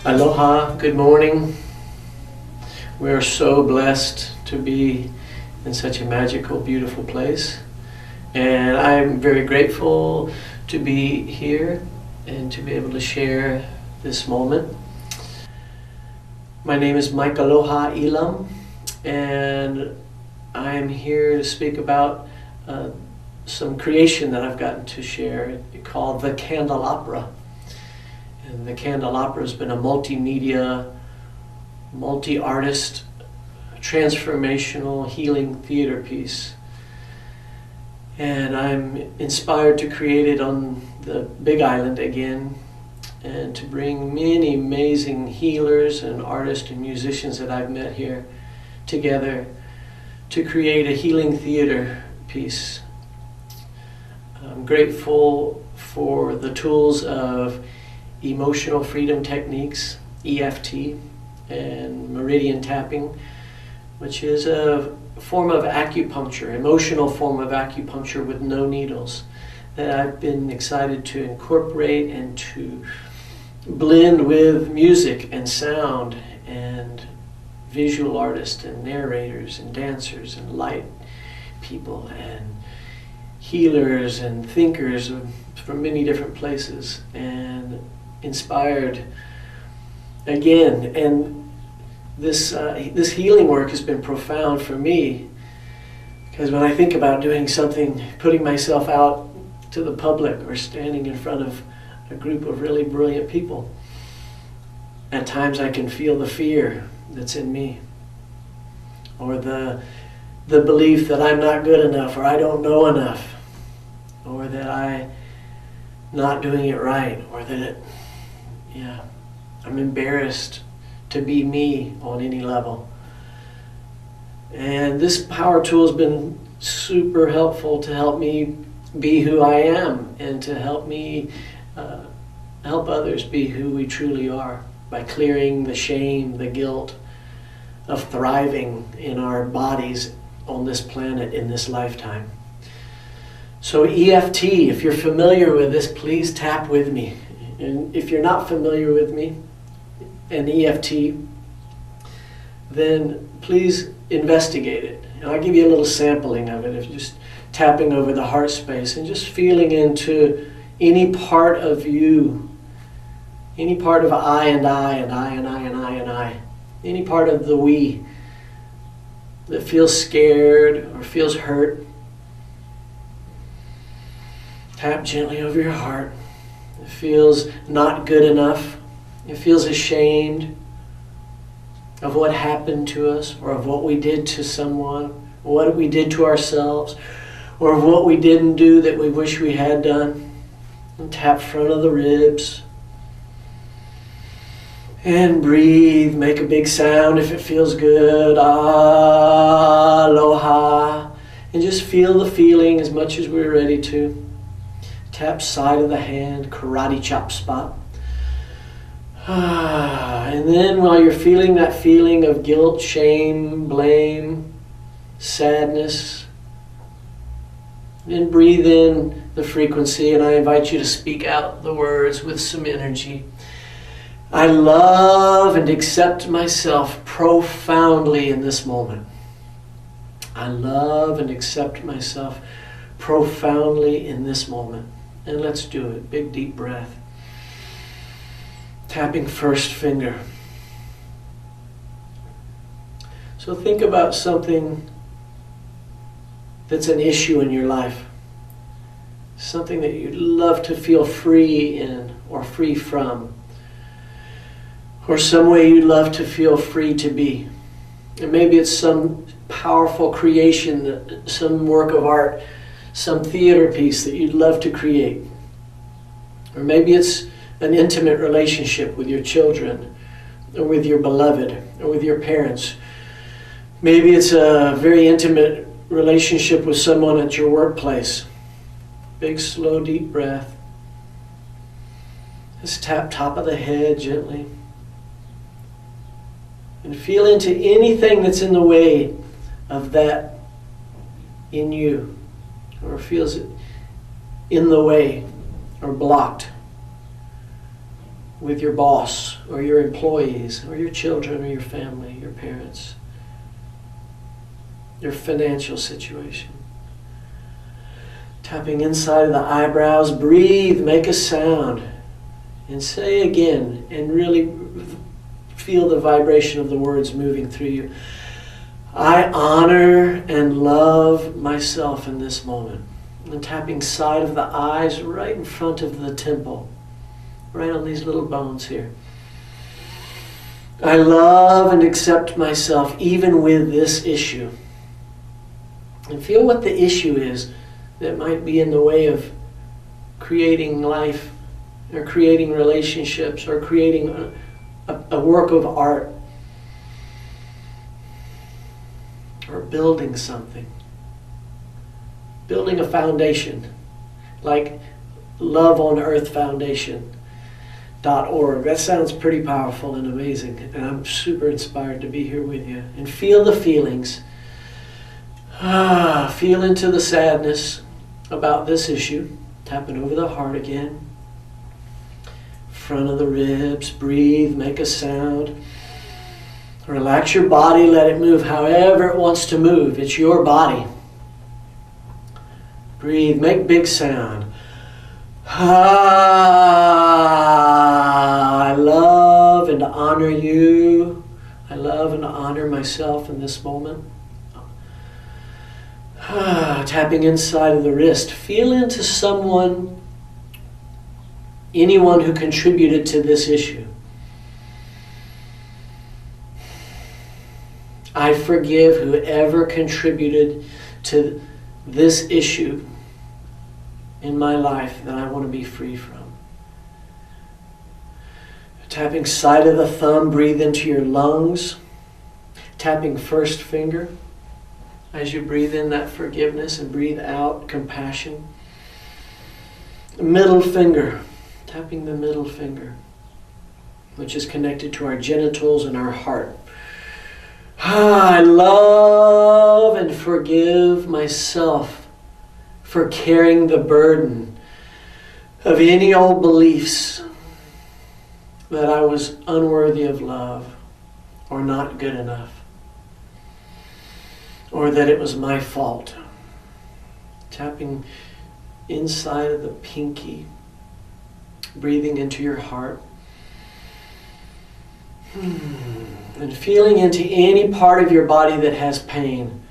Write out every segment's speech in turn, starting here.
Aloha, good morning. We are so blessed to be in such a magical, beautiful place. And I'm very grateful to be here and to be able to share this moment. My name is Michaeloha Elam, and I am here to speak about some creation that I've gotten to share called the Candelabra. And the Candelabra has been a multimedia, multi-artist, transformational healing theater piece. And I'm inspired to create it on the Big Island again and to bring many amazing healers and artists and musicians that I've met here together to create a healing theater piece. I'm grateful for the tools of emotional freedom techniques, EFT, and meridian tapping, which is a form of acupuncture, emotional form of acupuncture with no needles, that I've been excited to incorporate and to blend with music and sound and visual artists and narrators and dancers and light people and healers and thinkers from many different places, and inspired again. And this healing work has been profound for me, because when I think about doing something, putting myself out to the public or standing in front of a group of really brilliant people, at times I can feel the fear that's in me, or the belief that I'm not good enough, or I don't know enough, or that I'm not doing it right, or that I'm embarrassed to be me on any level. And this power tool has been super helpful to help me be who I am and to help me help others be who we truly are, by clearing the shame, the guilt of thriving in our bodies on this planet in this lifetime. So EFT, if you're familiar with this, please tap with me. And if you're not familiar with me and EFT, then please investigate it. And I'll give you a little sampling of it, if you're just tapping over the heart space and just feeling into any part of you, any part of I and I and I and I and I and I, any part of the we that feels scared or feels hurt. Tap gently over your heart. It feels not good enough. It feels ashamed of what happened to us, or of what we did to someone, or what we did to ourselves, or of what we didn't do that we wish we had done. And tap front of the ribs. And breathe. Make a big sound if it feels good. Aloha. And just feel the feeling as much as we're ready to. Tap side of the hand, karate chop spot. And then while you're feeling that feeling of guilt, shame, blame, sadness, then breathe in the frequency, and I invite you to speak out the words with some energy. I love and accept myself profoundly in this moment. I love and accept myself profoundly in this moment. And let's do it. Big deep breath. Tapping first finger. So think about something that's an issue in your life. Something that you'd love to feel free in or free from. Or some way you'd love to feel free to be. And maybe it's some powerful creation, some work of art, some theater piece that you'd love to create. Or maybe it's an intimate relationship with your children, or with your beloved, or with your parents. Maybe it's a very intimate relationship with someone at your workplace. Big, slow, deep breath. Just tap top of the head gently. And feel into anything that's in the way of that in you, or feels it in the way or blocked. with your boss or your employees or your children or your family, your parents, your financial situation. Tapping inside of the eyebrows, breathe, make a sound, and say again, and really feel the vibration of the words moving through you. I honor and love myself in this moment. And tapping side of the eyes right in front of the temple, right on these little bones here. I love and accept myself even with this issue. And feel what the issue is that might be in the way of creating life or creating relationships or creating a work of art or building something. Building a foundation like Love on Earth Foundation.org. That sounds pretty powerful and amazing, and I'm super inspired to be here with you. And feel the feelings. Feel into the sadness about this issue. Tapping over the heart again. Front of the ribs. Breathe, make a sound. Relax your body, let it move however it wants to move. It's your body. Breathe, make big sound. I love and honor you. I love and honor myself in this moment. Tapping inside of the wrist. Feel into someone, anyone who contributed to this issue. I forgive whoever contributed to this issue in my life that I want to be free from. Tapping side of the thumb, breathe into your lungs. Tapping first finger as you breathe in that forgiveness and breathe out compassion. Middle finger, tapping the middle finger, which is connected to our genitals and our heart. I love and forgive myself for carrying the burden of any old beliefs that I was unworthy of love or not good enough or that it was my fault. Tapping inside of the pinky, breathing into your heart. And feeling into any part of your body that has pain.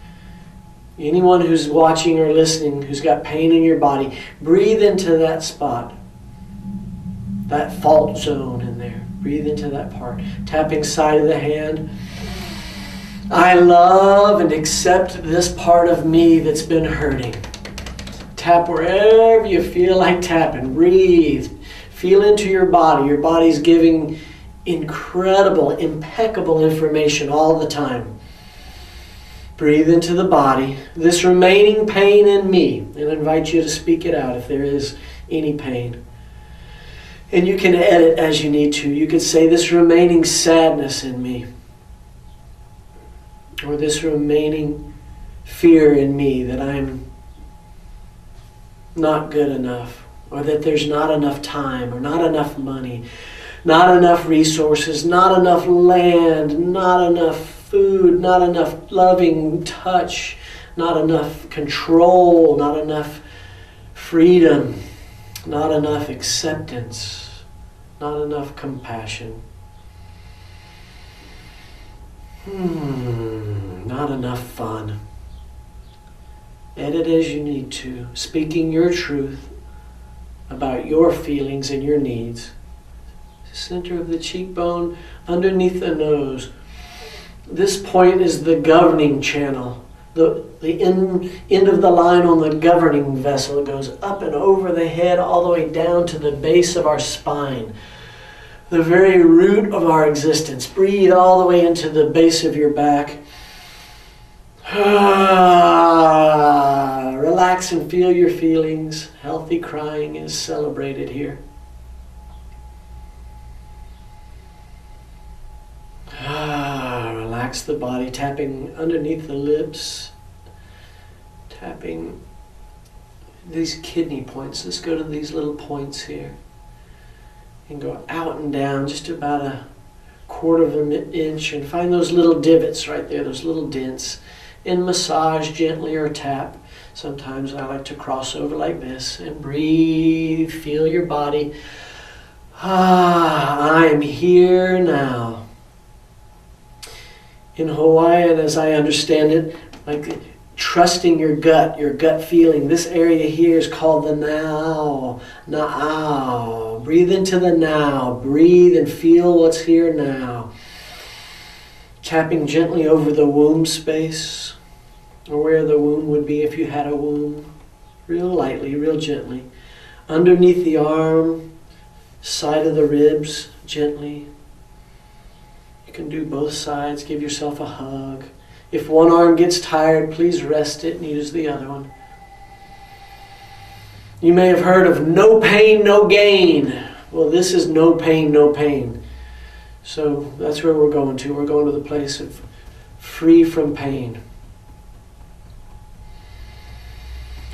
Anyone who's watching or listening who's got pain in your body, breathe into that spot, that fault zone in there. Breathe into that part. Tapping side of the hand. I love and accept this part of me that's been hurting. Tap wherever you feel like tapping. Breathe. Feel into your body. Your body's giving incredible, impeccable information all the time. Breathe into the body. This remaining pain in me, and I invite you to speak it out if there is any pain. And you can edit as you need to. You could say this remaining sadness in me, or this remaining fear in me that I'm not good enough, or that there's not enough time, or not enough money, not enough resources, not enough land, not enough food, not enough loving touch, not enough control, not enough freedom, not enough acceptance, not enough compassion. Not enough fun. Edit as you need to, speaking your truth about your feelings and your needs. Center of the cheekbone, underneath the nose. This point is the governing channel, the end of the line on the governing vessel. It goes up and over the head all the way down to the base of our spine, the very root of our existence. Breathe all the way into the base of your back. Relax and feel your feelings. Healthy crying is celebrated here. Relax the body, tapping underneath the lips, tapping these kidney points. Let's go to these little points here. and go out and down just about a quarter of an inch, and find those little divots right there, those little dents, and massage gently or tap. Sometimes I like to cross over like this and breathe, feel your body. I am here now. In Hawaiian, as I understand it, like trusting your gut feeling. This area here is called the now. Na'au. Breathe into the now. Breathe and feel what's here now. Tapping gently over the womb space, or where the womb would be if you had a womb. Real lightly, real gently. Underneath the arm, side of the ribs, gently. You can do both sides. Give yourself a hug. If one arm gets tired, please rest it and use the other one. You may have heard of no pain, no gain. Well, this is no pain, no pain. So that's where we're going to. We're going to the place of free from pain.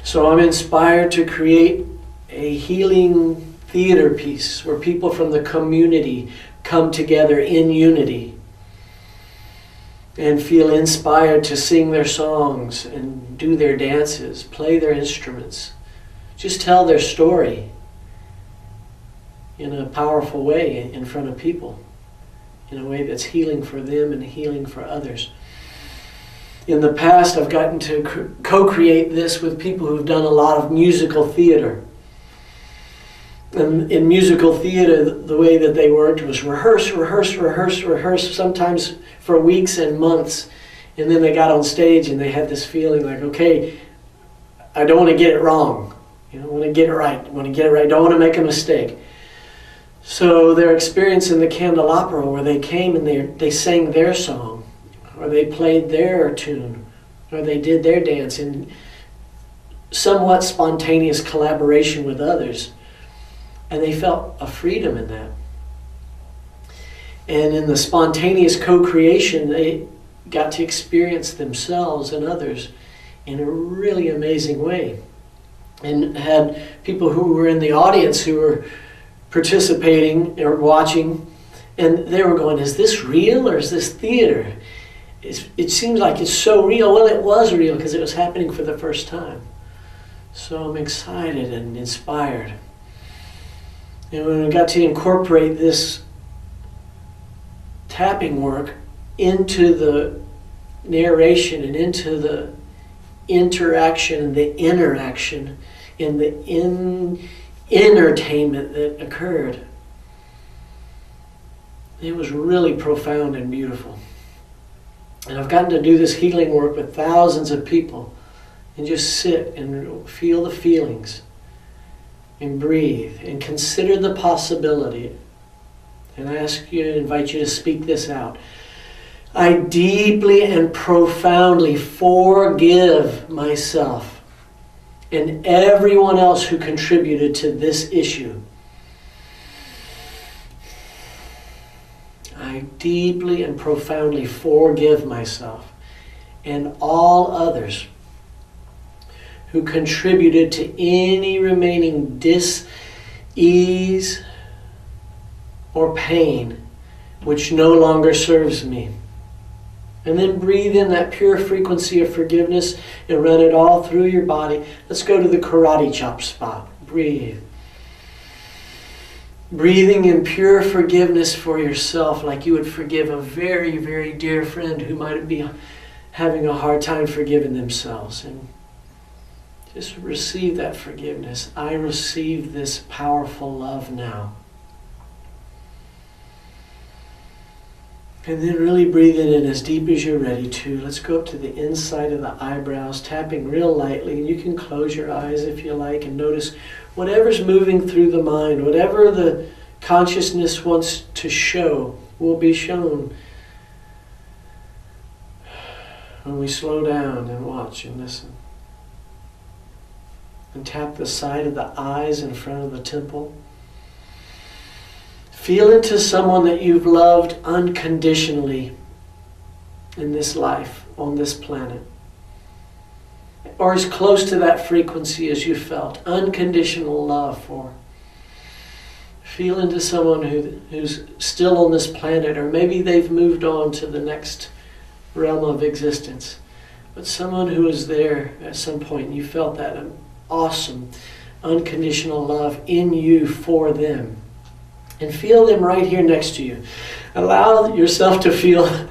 So I'm inspired to create a healing theater piece where people from the community come together in unity and feel inspired to sing their songs and do their dances, play their instruments, just tell their story in a powerful way in front of people, in a way that's healing for them and healing for others. In the past, I've gotten to co-create this with people who've done a lot of musical theater. And in musical theater, the way that they worked was rehearse, sometimes for weeks and months. And then they got on stage and they had this feeling like, okay, I don't want to get it wrong. I want to get it right. Don't want to make a mistake. So their experience in the candelabra, where they came and they sang their song, or they played their tune, or they did their dance in somewhat spontaneous collaboration with others. And they felt a freedom in that. And in the spontaneous co-creation, they got to experience themselves and others in a really amazing way. And had people who were in the audience who were participating or watching, and they were going, is this real or is this theater? It seems like it's so real. Well, it was real because it was happening for the first time. So I'm excited and inspired. And when I got to incorporate this tapping work into the narration and into the interaction and the interaction and the entertainment that occurred, it was really profound and beautiful. And I've gotten to do this healing work with thousands of people and just sit and feel the feelings and breathe and consider the possibility. And I invite you to speak this out. I deeply and profoundly forgive myself and everyone else who contributed to this issue. I deeply and profoundly forgive myself and all others who contributed to any remaining dis-ease or pain which no longer serves me. And then breathe in that pure frequency of forgiveness and run it all through your body. Let's go to the karate chop spot. Breathe. Breathing in pure forgiveness for yourself, like you would forgive a very, very dear friend who might be having a hard time forgiving themselves. And just receive that forgiveness. I receive this powerful love now. And then really breathe it in as deep as you're ready to. Let's go up to the inside of the eyebrows, tapping real lightly. And you can close your eyes if you like and notice whatever's moving through the mind, whatever the consciousness wants to show will be shown when we slow down and watch and listen. And tap the side of the eyes in front of the temple. Feel into someone that you've loved unconditionally in this life, on this planet. Or as close to that frequency as you felt. Unconditional love for. Feel into someone who's still on this planet, or maybe they've moved on to the next realm of existence. But someone who was there at some point, and you felt that awesome, unconditional love in you for them. And feel them right here next to you. Allow yourself to feel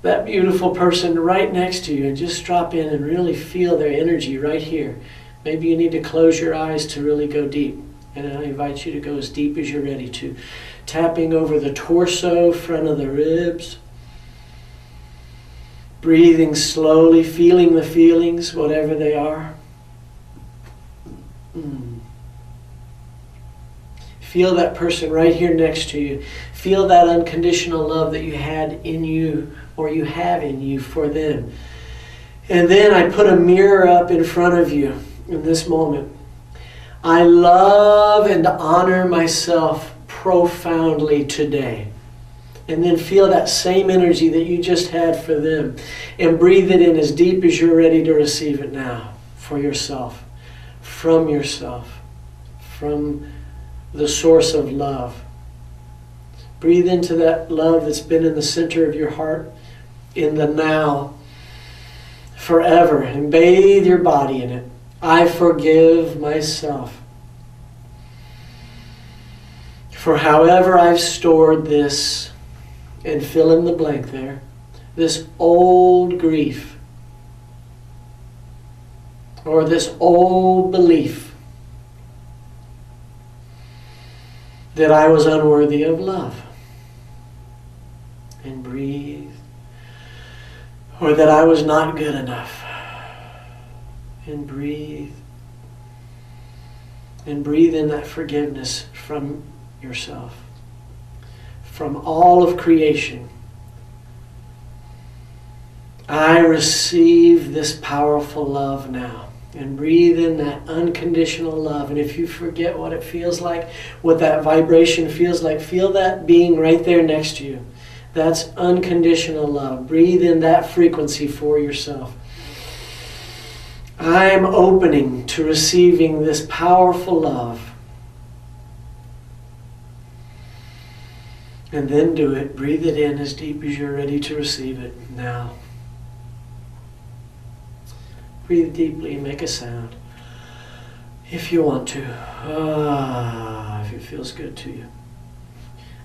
that beautiful person right next to you, and just drop in and really feel their energy right here. Maybe you need to close your eyes to really go deep. And I invite you to go as deep as you're ready to. Tapping over the torso, front of the ribs. Breathing slowly, feeling the feelings, whatever they are. Feel that person right here next to you. Feel that unconditional love that you had in you, or you have in you for them. And then I put a mirror up in front of you in this moment. I love and honor myself profoundly today. And then feel that same energy that you just had for them. And breathe it in as deep as you're ready to receive it now. For yourself. From yourself. From the source of love. Breathe into that love that's been in the center of your heart. In the now. Forever. And bathe your body in it. I forgive myself for however I've stored this, and fill in the blank there, this old grief or this old belief that I was unworthy of love. And breathe. Or that I was not good enough. And breathe. And breathe in that forgiveness from yourself. From all of creation. I receive this powerful love now. And breathe in that unconditional love. And if you forget what it feels like, what that vibration feels like, feel that being right there next to you. That's unconditional love. Breathe in that frequency for yourself. I'm opening to receiving this powerful love. And then do it. Breathe it in as deep as you're ready to receive it now. Breathe deeply and make a sound. If you want to. If it feels good to you.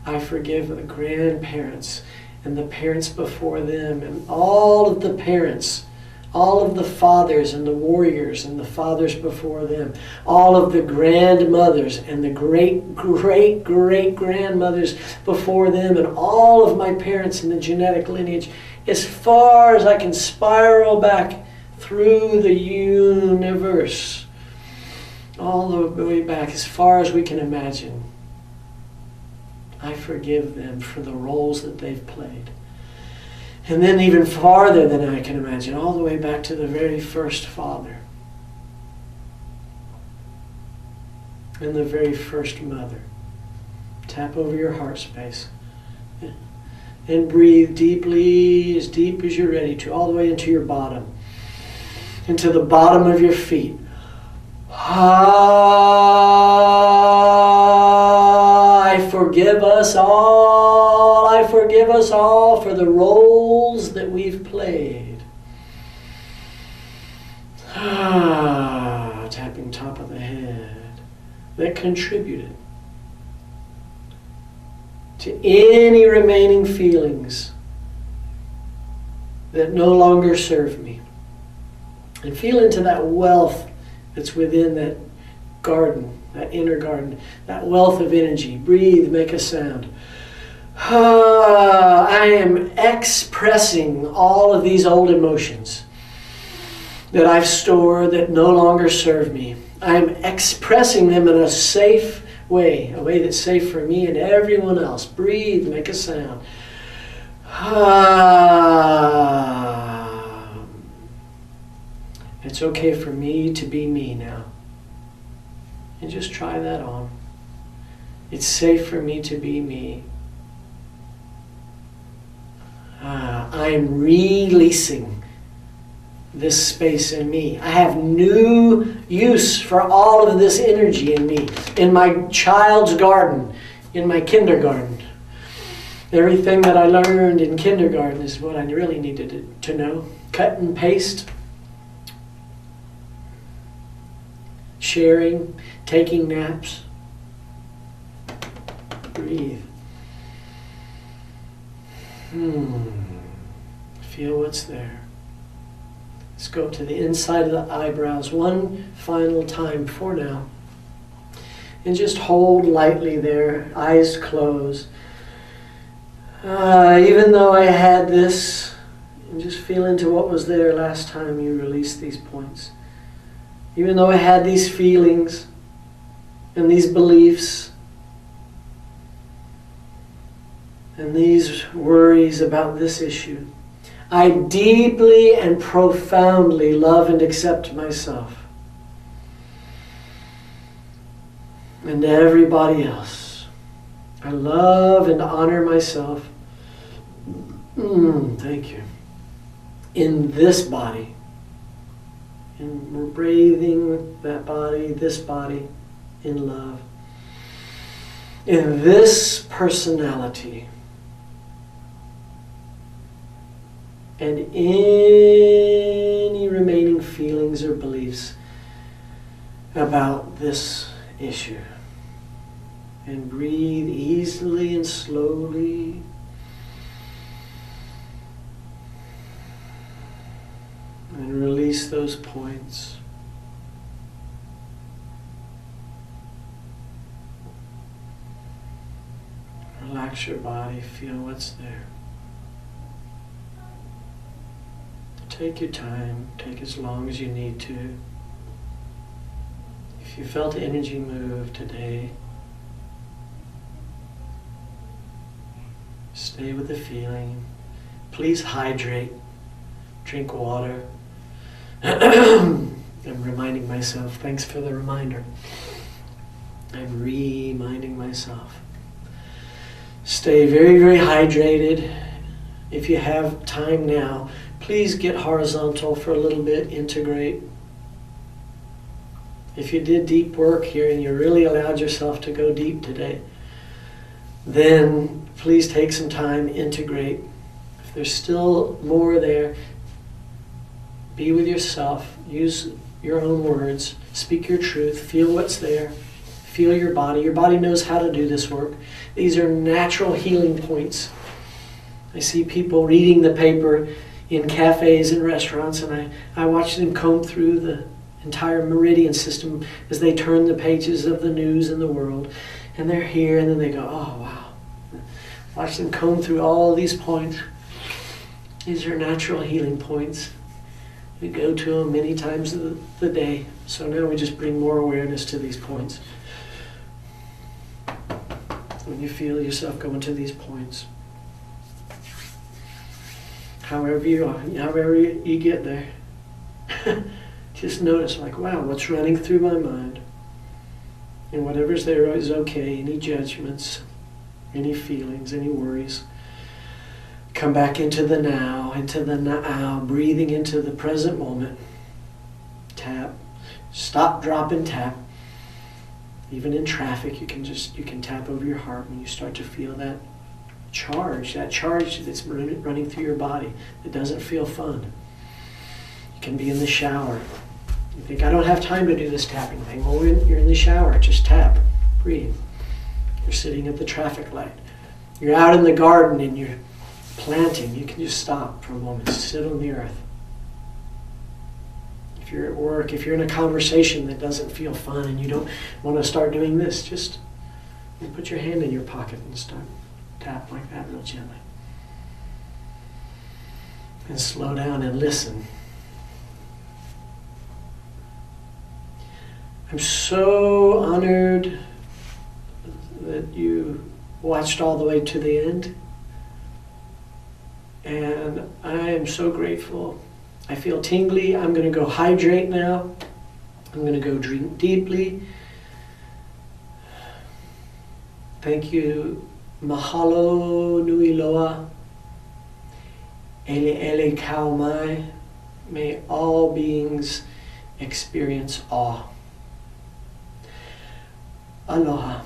I forgive the grandparents and the parents before them and all of the parents, all of the fathers and the warriors and the fathers before them, all of the grandmothers and the great-great-great-grandmothers before them, and all of my parents in the genetic lineage, as far as I can spiral back through the universe, all the way back as far as we can imagine. I forgive them for the roles that they've played. And then even farther than I can imagine, all the way back to the very first father. And the very first mother. Tap over your heart space. And breathe deeply, as deep as you're ready to, all the way into your bottom. Into the bottom of your feet. I forgive us all. I forgive us all for the roles that we've played. Tapping top of the head. That contributed to any remaining feelings that no longer serve me. And feel into that wealth that's within that garden, that inner garden, that wealth of energy. Breathe, make a sound. I am expressing all of these old emotions that I've stored that no longer serve me. I'm expressing them in a safe way, a way that's safe for me and everyone else. Breathe, make a sound. It's okay for me to be me now. And just try that on. It's safe for me to be me. I'm releasing this space in me. I have new use for all of this energy in me. In my child's garden, in my kindergarten. Everything that I learned in kindergarten is what I really needed to know. Cut and paste, sharing, taking naps. Breathe. Feel what's there. Let's go to the inside of the eyebrows one final time for now. And just hold lightly there, eyes closed. Even though I had this, and just feel into what was there last time you released these points. Even though I had these feelings and these beliefs and these worries about this issue, I deeply and profoundly love and accept myself and everybody else. I love and honor myself. Thank you. In this body. And we're breathing that body, this body, in love. In this personality. And any remaining feelings or beliefs about this issue. And breathe easily and slowly. And release those points. Relax your body, feel what's there. Take your time, take as long as you need to. If you felt energy move today, stay with the feeling. Please hydrate, drink water. I'm reminding myself, thanks for the reminder. I'm reminding myself. Stay very, very hydrated. If you have time now, please get horizontal for a little bit, integrate. If you did deep work here and you really allowed yourself to go deep today, then please take some time, integrate. If there's still more there, be with yourself, use your own words, speak your truth, feel what's there, feel your body. Your body knows how to do this work. These are natural healing points. I see people reading the paper in cafes and restaurants, and I watch them comb through the entire meridian system as they turn the pages of the news in the world. And they're here, and then they go, oh, wow. Watch them comb through all these points. These are natural healing points. We go to them many times of the day. So now we just bring more awareness to these points. When you feel yourself going to these points. However you get there. Just notice, like, wow, what's running through my mind? And whatever's there is okay. Any judgments, any feelings, any worries. Come back into the now, breathing into the present moment. Tap. Stop, drop, and tap. Even in traffic, you can tap over your heart when you start to feel that charge that's running through your body that doesn't feel fun. You can be in the shower. You think, I don't have time to do this tapping thing. Well, you're in the shower, just tap, breathe. You're sitting at the traffic light. You're out in the garden and you're planting. You can just stop for a moment, sit on the earth. If you're at work, if you're in a conversation that doesn't feel fun and you don't want to start doing this, just put your hand in your pocket and start tap like that real gently. And slow down and listen. I'm so honored that you watched all the way to the end. And I am so grateful. I feel tingly. I'm going to go hydrate now. I'm going to go drink deeply. Thank you. Mahalo nui loa. Ele ele kau mai. May all beings experience awe. Aloha.